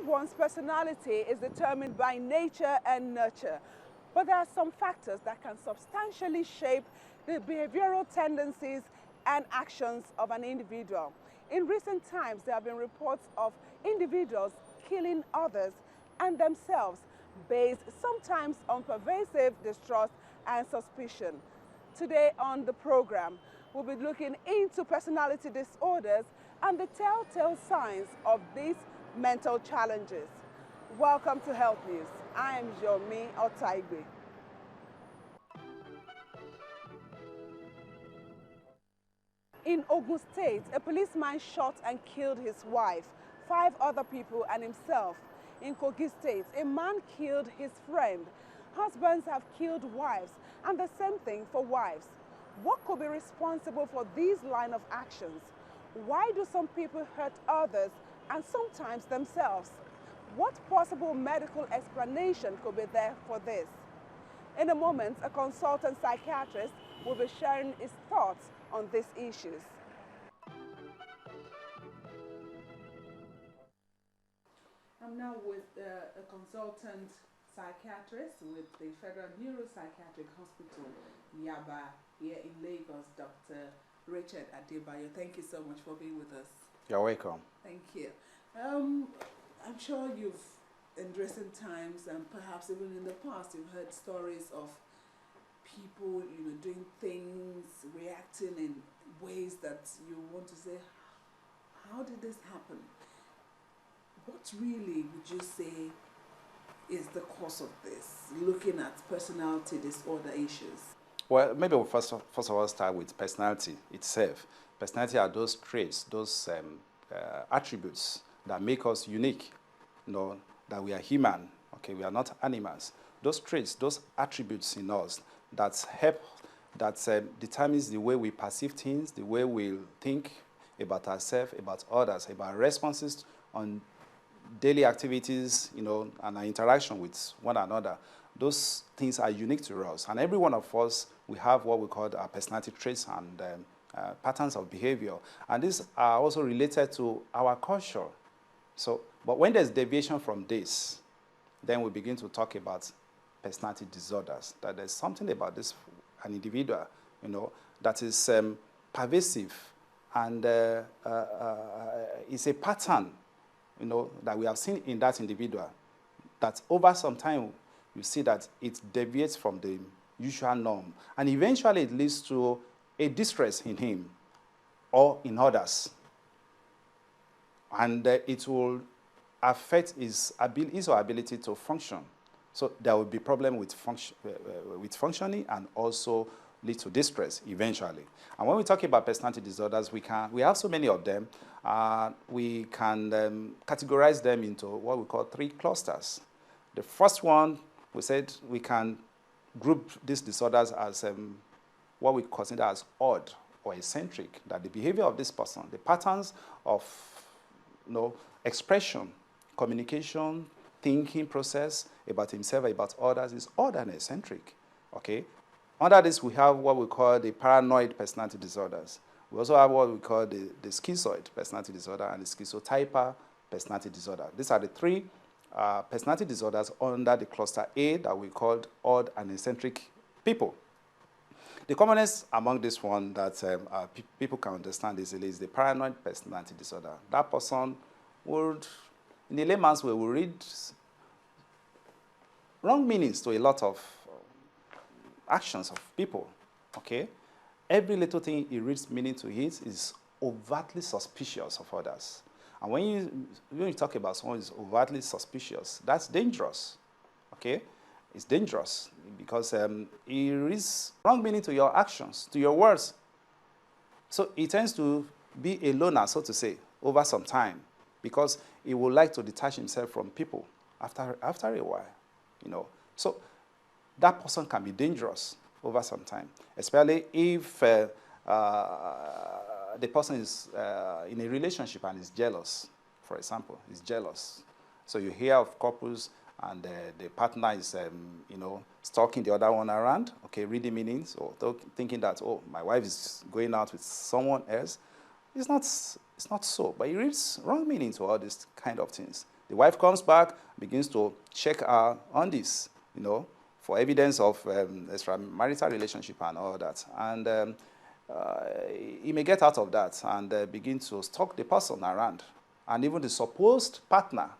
Everyone's personality is determined by nature and nurture, but there are some factors that can substantially shape the behavioral tendencies and actions of an individual. In recent times, there have been reports of individuals killing others and themselves based sometimes on pervasive distrust and suspicion. Today on the program, we'll be looking into personality disorders and the telltale signs of these mental challenges. Welcome to Health News. I am Jomi Otaigbe. In Ogun State, a policeman shot and killed his wife, 5 other people and himself. In Kogi State, a man killed his friend. Husbands have killed wives, and the same thing for wives. What could be responsible for these line of actions? Why do some people hurt others and sometimes themselves? What possible medical explanation could be there for this? In a moment, a consultant psychiatrist will be sharing his thoughts on these issues. I'm now with a consultant psychiatrist with the Federal Neuropsychiatric Hospital, Yaba, here in Lagos, Dr. Richard Adebayo. Thank you so much for being with us. You're welcome. Thank you. I'm sure you've, in recent times and perhaps even in the past, you've heard stories of people, doing things, reacting in ways that you want to say, how did this happen? What really would you say is the cause of this, looking at personality disorder issues? Well, maybe we'll first of all start with personality itself. Personality are those traits, those attributes that make us unique, that we are human, okay, we are not animals. Those traits, those attributes in us that help, that determines the way we perceive things, the way we think about ourselves, about others, about responses on daily activities, and our interaction with one another. Those things are unique to us. And every one of us, we have what we call our personality traits and patterns of behavior. And these are also related to our culture. But when there's deviation from this, then we begin to talk about personality disorders, that there's something about this, an individual, that is pervasive, and it's a pattern, that we have seen in that individual, that over some time, you see that it deviates from the usual norm, and eventually it leads to a distress in him or in others, and it will affect his or ability to function. So there will be problem with functioning and also lead to distress eventually. And when we talk about personality disorders, we have so many of them. We can categorize them into what we call 3 clusters. The first one, we said we can group these disorders as what we consider as odd or eccentric, that the behavior of this person, the patterns of expression, communication, thinking process about himself, about others is odd and eccentric, okay? Under this, we have what we call the paranoid personality disorders. We also have what we call the schizoid personality disorder and the schizotypal personality disorder. These are the 3 personality disorders under the cluster A that we called odd and eccentric people. The commonest among this one that people can understand easily is the paranoid personality disorder. That person would, in a layman's way, will read wrong meanings to a lot of actions of people, okay? Every little thing he reads meaning to it is overtly suspicious of others. And when you talk about someone who is overtly suspicious, that's dangerous, okay? It's dangerous because he reads wrong meaning to your actions, to your words. So he tends to be a loner, so to say, over some time, because he would like to detach himself from people after a while, So that person can be dangerous over some time, especially if the person is in a relationship and is jealous, for example, is jealous. So you hear of couples and the partner is, stalking the other one around, okay, reading meanings, or thinking that, oh, my wife is going out with someone else. It's not so, but he reads wrong meaning to all these kind of things. The wife comes back, begins to check her on this, for evidence of extramarital relationship and all that. And he may get out of that and begin to stalk the person around, and even the supposed partner.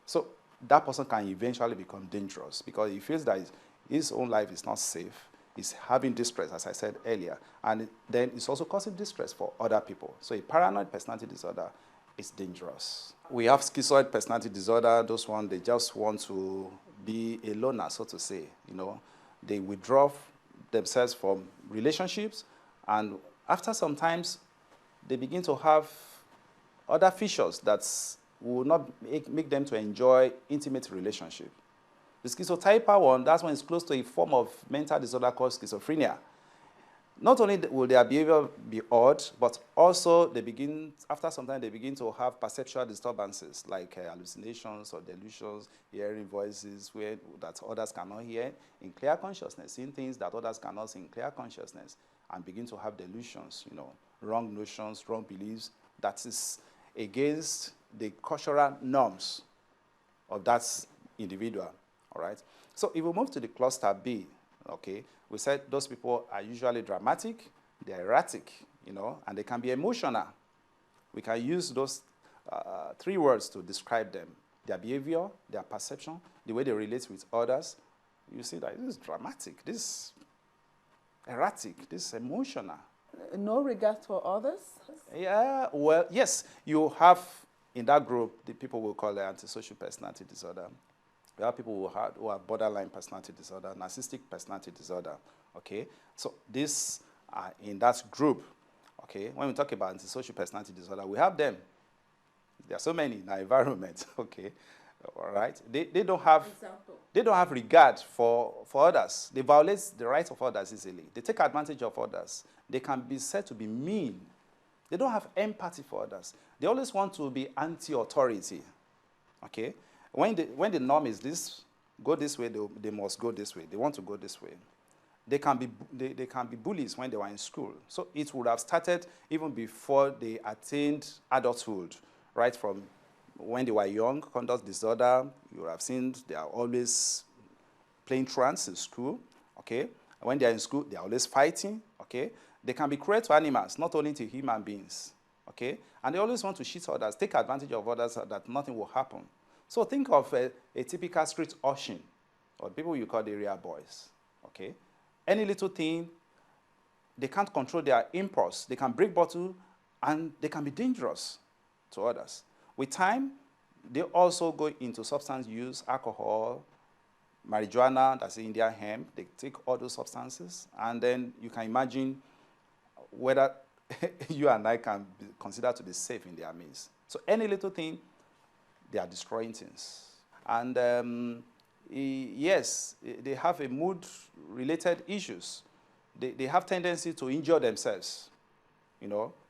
So that person can eventually become dangerous because he feels that his own life is not safe. He's having distress, as I said earlier, and then it's also causing distress for other people. So a paranoid personality disorder is dangerous. We have schizoid personality disorder. Those ones, they just want to be a loner, so to say. They withdraw themselves from relationships, and after some times, they begin to have other features that will not make them to enjoy intimate relationship. The schizotypal one, that's when it's close to a form of mental disorder called schizophrenia. Not only will their behavior be odd, but also after some time, they begin to have perceptual disturbances like hallucinations or delusions, hearing voices that others cannot hear in clear consciousness, seeing things that others cannot see in clear consciousness, and begin to have delusions, wrong notions, wrong beliefs that is against the cultural norms of that individual. All right. So if we move to the cluster B, okay, we said those people are usually dramatic, they're erratic, and they can be emotional. We can use those 3 words to describe them: their behavior, their perception, the way they relate with others. You see that this is dramatic, this is erratic, this is emotional. No regard for others? Yeah, well, yes, you have in that group the people we'll call antisocial personality disorder. We have people who have borderline personality disorder, narcissistic personality disorder, okay? So these are in that group, okay? When we talk about antisocial personality disorder, we have them. There are so many in our environment, okay? All right? They don't have regard for others. They violate the rights of others easily. They take advantage of others. They can be said to be mean. They don't have empathy for others. They always want to be anti-authority, okay? When the norm is this, go this way, they must go this way. They want to go this way. They can be bullies when they were in school. So it would have started even before they attained adulthood, right from when they were young. Conduct disorder, you would have seen they are always playing trance in school, okay? When they are in school, they are always fighting, okay? They can be cruel to animals, not only to human beings, okay? And they always want to cheat others, take advantage of others so that nothing will happen. So think of a typical street urchin, or people you call the area boys, okay? Any little thing, they can't control their impulse. They can break bottle, and they can be dangerous to others. With time, they also go into substance use, alcohol, marijuana, that's Indian hemp. They take all those substances, and then you can imagine whether you and I can be considered to be safe in their midst. So any little thing, they are destroying things. And yes, they have a mood-related issues. They have tendency to injure themselves,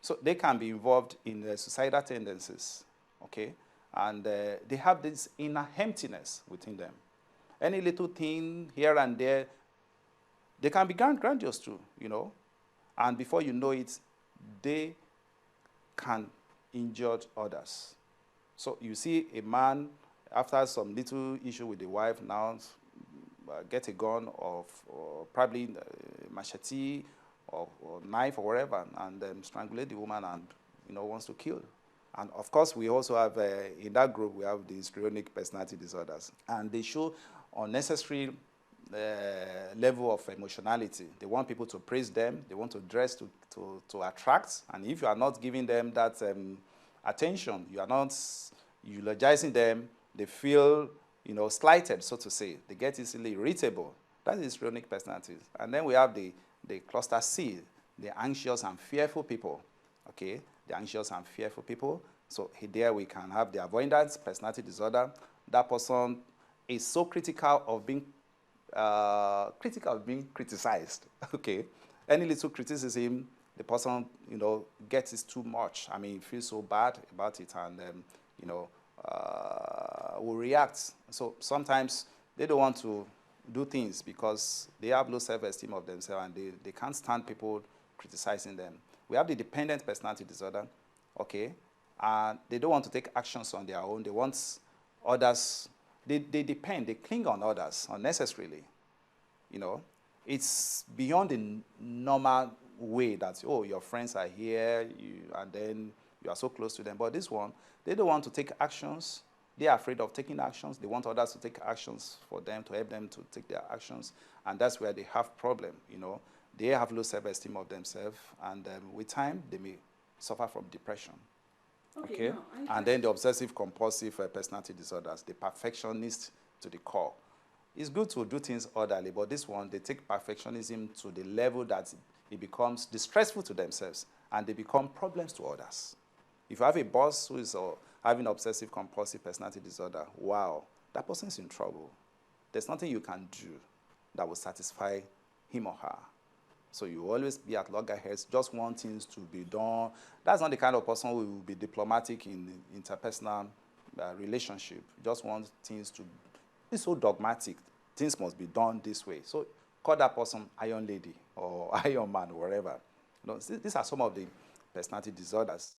So they can be involved in suicidal tendencies, okay? And they have this inner emptiness within them. Any little thing here and there, they can be grandiose too, And before you know it, they can injure others. So you see a man, after some little issue with the wife, now get a gun or probably machete or knife or whatever, and strangulate the woman and wants to kill. And of course, we also have in that group we have the histrionic personality disorders, and they show unnecessary level of emotionality. They want people to praise them. They want to dress to attract, and if you are not giving them that attention, you are not eulogizing them, they feel, slighted, so to say. They get easily irritable. That is histrionic personalities. And then we have the cluster C, the anxious and fearful people, okay? The anxious and fearful people. So there we can have the avoidance personality disorder. That person is so critical of being criticized, okay? Any little criticism, the person, gets it too much. I mean, feels so bad about it, and will react. So sometimes they don't want to do things because they have low self-esteem of themselves, and they can't stand people criticizing them. We have the dependent personality disorder, okay? And they don't want to take actions on their own. They want Others, they depend, they cling on others unnecessarily. You know, it's beyond the normal way that, oh, your friends are here, and then you are so close to them. But this one, they don't want to take actions. They are afraid of taking actions. They want others to take actions for them, to help them to take their actions. And that's where they have problem, you know. They have low self-esteem of themselves, and with time, they may suffer from depression. Okay? Now, And then the obsessive compulsive personality disorders, the perfectionist to the core. It's good to do things orderly, but this one, they take perfectionism to the level that it becomes distressful to themselves, and they become problems to others. If you have a boss who is having obsessive compulsive personality disorder, wow, that person is in trouble. There's nothing you can do that will satisfy him or her. So you always be at loggerheads, just want things to be done. That's not the kind of person who will be diplomatic in interpersonal relationship. Just want things to be so dogmatic. Things must be done this way. So call that person Iron Lady or Iron Man or whatever. You know, these are some of the personality disorders.